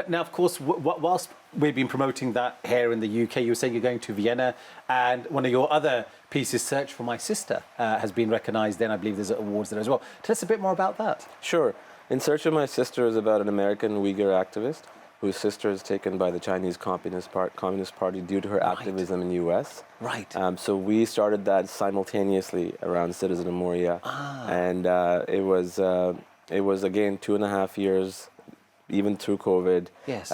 Now, of course, whilst we've been promoting that here in the UK, you were saying you're going to Vienna, and one of your other pieces, Search for My Sister, has been recognised then. I believe there's awards there as well. Tell us a bit more about that. Sure. In Search for My Sister is about an American Uyghur activist whose sister is taken by the Chinese Communist Party due to her activism in the U.S. Right. So we started that simultaneously around Citizen of Moria. And it was, again, 2.5 years, even through COVID. Yes.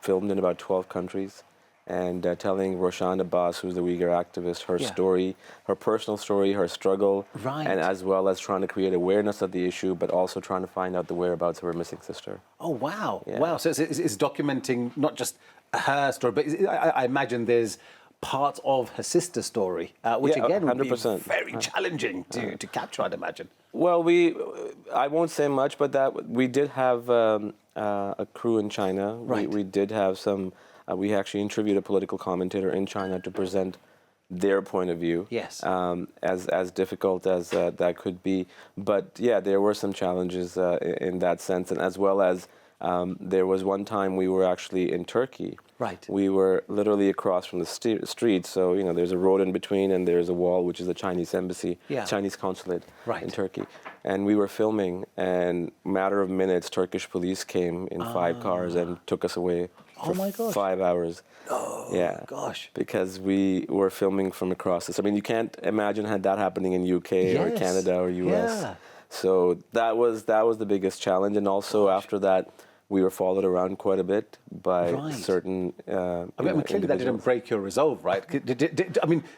Filmed in about 12 countries. And telling Roshan Abbas, who's the Uyghur activist, her story, her personal story, her struggle, and as well as trying to create awareness of the issue, but also trying to find out the whereabouts of her missing sister. Oh, wow. Yeah. Wow. So it's documenting not just her story, but I imagine there's parts of her sister's story, which again would 100%. Be very challenging to capture, I'd imagine. Well, I won't say much, but that we did have a crew in China. Right. We did have some... we actually interviewed a political commentator in China to present their point of view. Yes. As difficult as that could be. But yeah, there were some challenges in that sense. And as well as there was one time we were actually in Turkey. Right. We were literally across from the street. So, there's a road in between and there's a wall, which is the Chinese embassy, Chinese consulate in Turkey. And we were filming, and matter of minutes, Turkish police came in 5 cars and took us away. For 5 hours. Oh, yeah. Gosh. Because we were filming from across this. I mean, you can't imagine had that happening in UK or Canada or US. Yeah. So that was the biggest challenge. And also after that, we were followed around quite a bit by certain clearly that didn't break your resolve, right?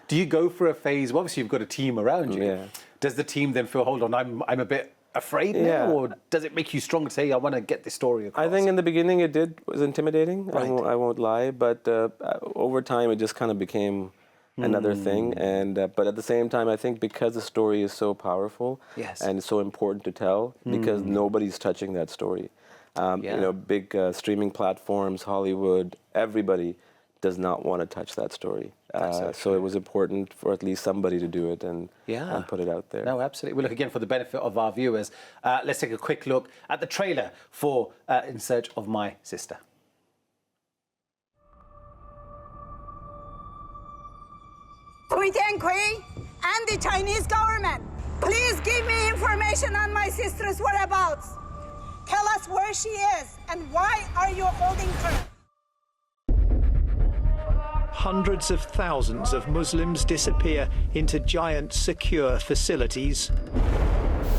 Do you go for a phase? Well, obviously, you've got a team around you. Yeah. Does the team then feel, hold on, I'm a bit afraid now, or does it make you stronger to say, I want to get this story across? I think in the beginning it was intimidating. Right. I won't lie, but over time it just kind of became another thing. And but at the same time, I think because the story is so powerful and so important to tell, because nobody's touching that story. Big streaming platforms, Hollywood, everybody does not want to touch that story. So it was important for at least somebody to do it and put it out there. No, absolutely. Well, look, again, for the benefit of our viewers, let's take a quick look at the trailer for In Search of My Sister. Cui Tiankui and the Chinese government, please give me information on my sister's whereabouts. Tell us where she is and why are you holding her? Hundreds of thousands of Muslims disappear into giant secure facilities.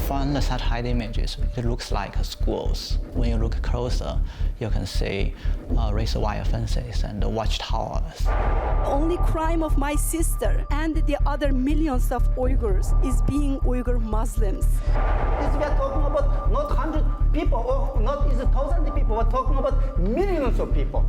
From the satellite images, it looks like schools. When you look closer, you can see razor wire fences and watchtowers. Only crime of my sister and the other millions of Uyghurs is being Uyghur Muslims. We are talking about not 100 people or not even 1,000 people, we're talking about millions of people.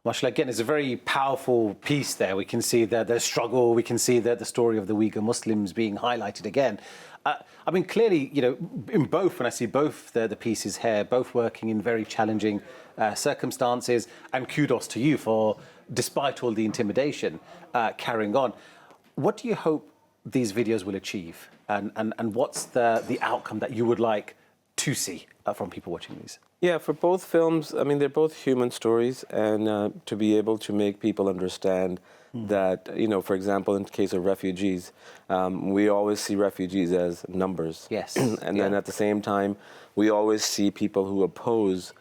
Mashallah, again, it's a very powerful piece there. We can see the struggle, we can see the story of the Uyghur Muslims being highlighted again. Clearly, in both, when I see both the pieces here, both working in very challenging circumstances, and kudos to you for, despite all the intimidation, carrying on. What do you hope these videos will achieve? And what's the outcome that you would like to see from people watching these? Yeah, for both films, they're both human stories, and to be able to make people understand that, for example, in the case of refugees, we always see refugees as numbers. Yes. And then at the same time, we always see people who oppose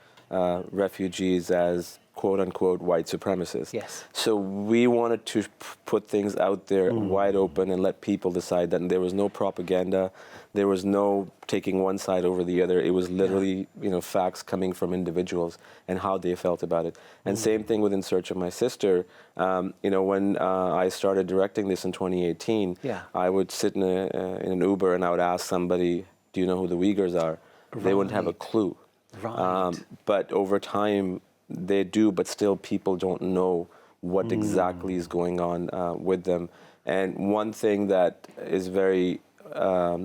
refugees as quote-unquote white supremacists. Yes. So we wanted to put things out there wide open and let people decide that there was no propaganda, there was no taking one side over the other. It was literally, facts coming from individuals and how they felt about it. And same thing with In Search of My Sister. When I started directing this in 2018, I would sit in an Uber and I would ask somebody, do you know who the Uyghurs are? They wouldn't have a clue. Right. But over time, they do, but still people don't know what exactly is going on with them. And one thing that is very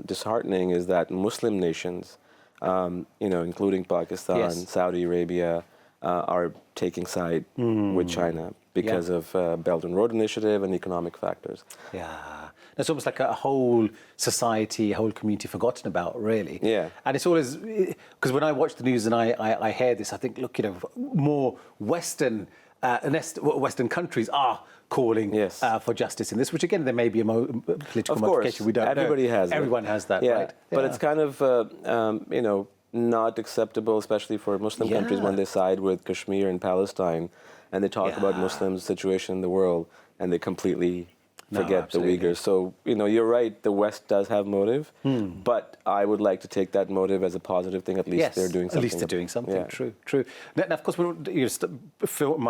disheartening is that Muslim nations including Pakistan, Yes. Saudi Arabia, are taking side with China because of Belt and Road Initiative and economic factors. Yeah. It's almost like a whole society, a whole community forgotten about, really. Yeah. And it's always, because when I watch the news and I hear this, I think, look, more Western countries are calling Yes. for justice in this, which again, there may be a political Of course, motivation. We don't everybody know. has that. Everyone has that, Yeah, right? but Yeah. it's kind of, not acceptable, especially for Muslim countries Yeah. when they side with Kashmir and Palestine, and they talk about Yeah. Muslims' situation in the world, and they completely No, forget absolutely. the Uyghurs. So, you're right, the West does have motive, but I would like to take that motive as a positive thing. At least Yes, they're doing something. At least they're doing something. Yeah. True. Now, of course,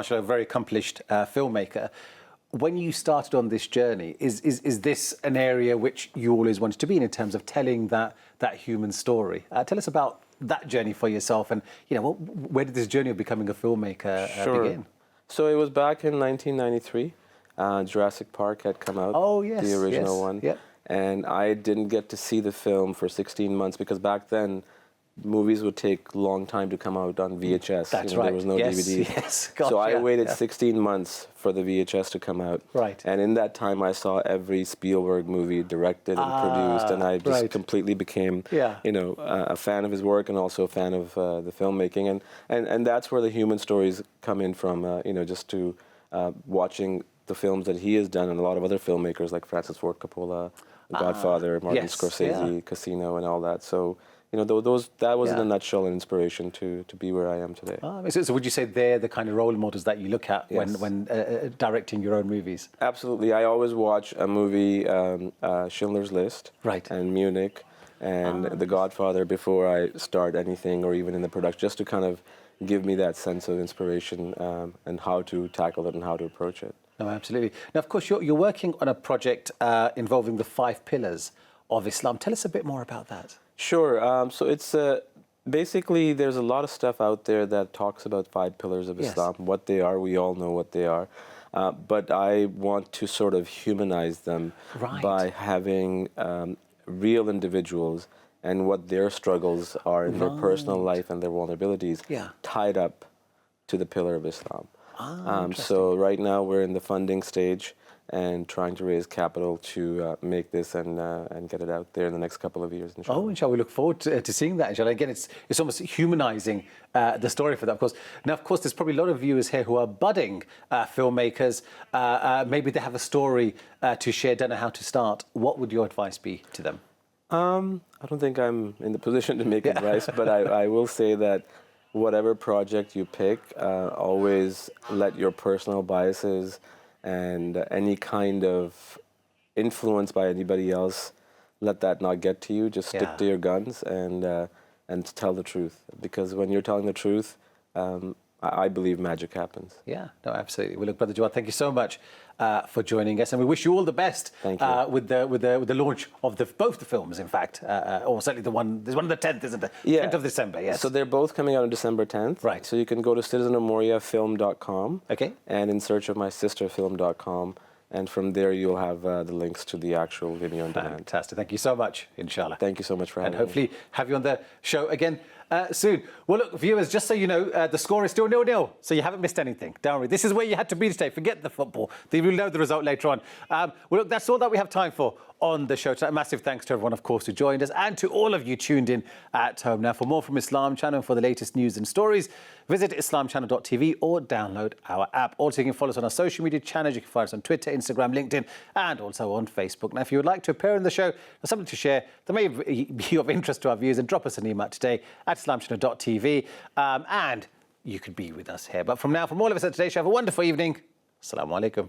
you're a very accomplished filmmaker. When you started on this journey, is this an area which you always wanted to be in terms of telling that human story? Tell us about that journey for yourself, and where did this journey of becoming a filmmaker begin? So it was back in 1993. Jurassic Park had come out. Oh, yes, the original yes, one. yep. And I didn't get to see the film for 16 months because back then movies would take a long time to come out on VHS. That's right. There was no Yes, DVD. yes. Gosh, so I yeah, waited yeah. 16 months for the VHS to come out. Right. And in that time, I saw every Spielberg movie directed and produced, and I just right. completely became, Yeah. a fan of his work and also a fan of the filmmaking. And that's where the human stories come in from, just to watching the films that he has done, and a lot of other filmmakers like Francis Ford Coppola, The Godfather, Martin yes, Scorsese, yeah. Casino, and all that. So, that was in Yeah. a nutshell an inspiration to be where I am today. So would you say they're the kind of role models that you look at Yes. when directing your own movies? Absolutely. I always watch a movie, Schindler's List, Right. and Munich, and The Godfather before I start anything or even in the production, just to kind of give me that sense of inspiration and how to tackle it and how to approach it. No, absolutely. Now, of course, you're working on a project involving the 5 pillars of Islam. Tell us a bit more about that. Sure. So it's basically there's a lot of stuff out there that talks about 5 pillars of Yes. Islam, what they are. We all know what they are. But I want to sort of humanize them Right. by having real individuals and what their struggles are in their personal life and their vulnerabilities Yeah. tied up to the pillar of Islam. So right now we're in the funding stage and trying to raise capital to make this and get it out there in the next couple of years, inshallah. Oh, inshallah, we look forward to seeing that, inshallah. Again, it's almost humanizing the story for that, of course. Now, of course, there's probably a lot of viewers here who are budding filmmakers. Maybe they have a story to share, don't know how to start. What would your advice be to them? I don't think I'm in the position to make advice, but I will say that whatever project you pick, always let your personal biases and any kind of influence by anybody else, let that not get to you. Just stick Yeah. to your guns and tell the truth. Because when you're telling the truth, I believe magic happens. Yeah, no, absolutely. Well, look, Brother Jawad, thank you so much for joining us, and we wish you all the best Thank you. with the launch of both the films. In fact, or certainly there's one on the 10th, isn't it? Yeah. 10th of December. Yes. So they're both coming out on December 10th. Right. So you can go to citizenofmoriafilm.com. Okay. And in search of mysisterfilm.com. And from there you'll have the links to the actual video on demand. Fantastic. Thank you so much, inshallah. Thank you so much for having And me. hopefully have you on the show again soon. Well, look, viewers, just so you know, the score is still 0-0, so you haven't missed anything. Don't worry. This is where you had to be today. Forget the football. You will know the result later on. Well, look, that's all that we have time for on the show tonight. Massive thanks to everyone, of course, who joined us and to all of you tuned in at home. Now, for more from Islam Channel and for the latest news and stories, visit islamchannel.tv or download our app. Also, you can follow us on our social media channels. You can find us on Twitter, Instagram, LinkedIn, and also on Facebook. Now, if you would like to appear in the show or something to share that may be of interest to our viewers, then drop us an email today at islamchannel.tv and you could be with us here. But from now, from all of us at Today's Show, have a wonderful evening. Assalamu alaikum.